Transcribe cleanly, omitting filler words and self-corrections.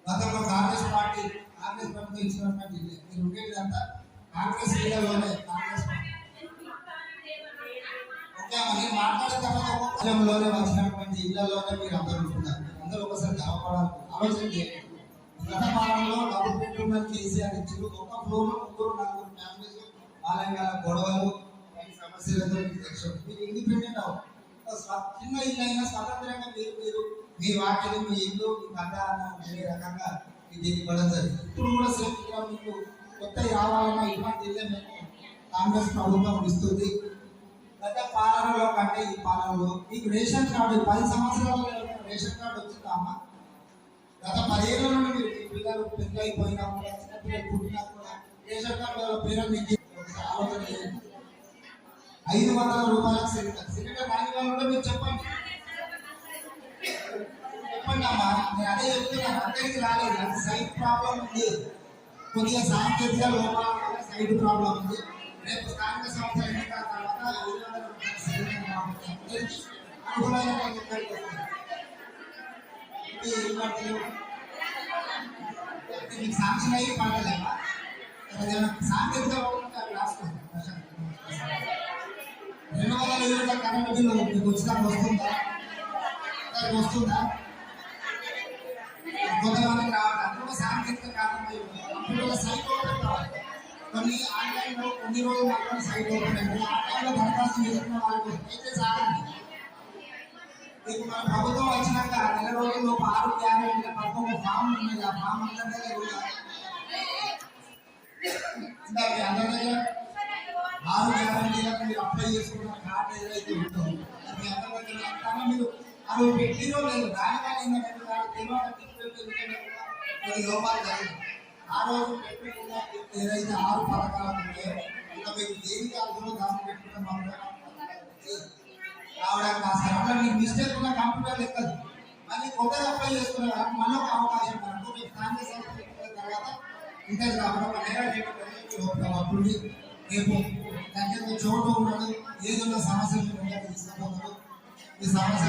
గతంలో కాంగ్రెస్ ప్రభుత్వం ఇచ్చినటువంటి మీరు ఉండేదంతా కాంగ్రెస్ ఇళ్లలోనే మాట్లాడిన తర్వాత వచ్చినటువంటి ఇళ్లలోనే మీరు అందరూ ఉంటున్నారు. అందరూ ఒకసారి గర్వపడాలి, ఆలోచన చేయండి. గత కాలంలో డబుల్ బెడ్రూమ్ కేసీఆర్ ఇచ్చారు. ఒక ఫ్లోర్ లో 3-4 ఫ్యామిలీస్ వాళ్ళ గొడవలు సమస్యలతో మీరు ఇండిపెండెంట్ అవ్వాలి. చిన్న ఇల్లు అయినా స్వతంత్రంగా మీరు మీ వాటిని మీ ఇల్లు మీ కథ అనే రకంగా దీనికి ఇవ్వడం జరిగింది. ఇప్పుడు కూడా సేఫ్గా మీకు కొత్త రావాలన్నా ఇటువంటి ఇల్లే మేము కాంగ్రెస్ ప్రభుత్వం ఇస్తుంది. గత పాలనలో కంటే ఈ పాలనలో మీకు రేషన్ కార్డు 10 సంవత్సరాల రేషన్ కార్డు వచ్చిందా అమ్మా? గత 10 ఏళ్ళ నుండి మీరు మీ పిల్లలు పెళ్లి అయిపోయినా కూడా చిన్నపిల్లలు పుట్టినా కూడా రేషన్ కార్డు పేరు మీకు ఆలోచన చేయండి. 500 రూపాయలకు సిలిండర్ రాని వాళ్ళు కూడా మీరు చెప్పండి అమ్మా. నేను అదే చెప్తున్నాను, అందరికీ రాలేదు. అది సైట్ ప్రాబ్లం ఉంది, కొద్దిగా సాంకేతిక లోపాల వల్ల సైట్ ప్రాబ్లం ఉంది. రేపు స్థానిక సంస్థ ఎన్నికల తర్వాత 500 రూపాయల సిలిండర్ అనుకూలంగా మీకు శాంక్షన్ అయ్యి పడలేమా? సాంకేతిక లోపం రాసుకోండి. 200 యూనిట్ల కరెంట్ బిల్లు మీకు వస్తుందా? కొంతమందికి రావడానికి సాంకేతిక కారణం సైట్ ఓపెన్ కావాలి. కొన్ని ఆన్లైన్లో కొన్ని రోజులు మాత్రం సైట్ ఓపెన్ అయింది. ఆన్లైన్లో దరఖాస్తు చేసుకున్న వాళ్ళకి అయితే సాగండి. మీకు మన ప్రభుత్వం వచ్చినాక 2 రోజుల్లో 6 గ్యారెంటీల పక్కన ఫామ్ ఉన్నది. ఆ ఫామ్ అందరి కూడా 6 గ్యారెంటీలకు మీరు అప్లై చేసుకున్న కార్డు ఏదైతే ఉంటుందో మీ అందరి మీరు అది పెట్టినో లేదు. దానివల్ల కొన్ని లోపాలు జరిగింది. ఆ రోజు పెట్టుకున్న ఏదైతే 6 పథకాలు ఉన్నాయో ఇంకా మీకు దేనికి అందులో దాన్ని పెట్టుకున్న రావడానికి కాస్త అట్లా మీకు మిస్టేక్ ఉన్న కంప్యూటర్ లెక్కదు. మళ్ళీ కొత్తగా అప్లై చేసుకునే వాళ్ళకి మళ్ళీ ఒక అవకాశం మనకు మీకు స్థానిక సంస్థ తర్వాత ఇంటర్ కాకుండా అప్పుడు రేపు దగ్గర చోటు ఉండదు, ఏదైనా సమస్యలు తీసుకుపోతారు. ఈ సమస్య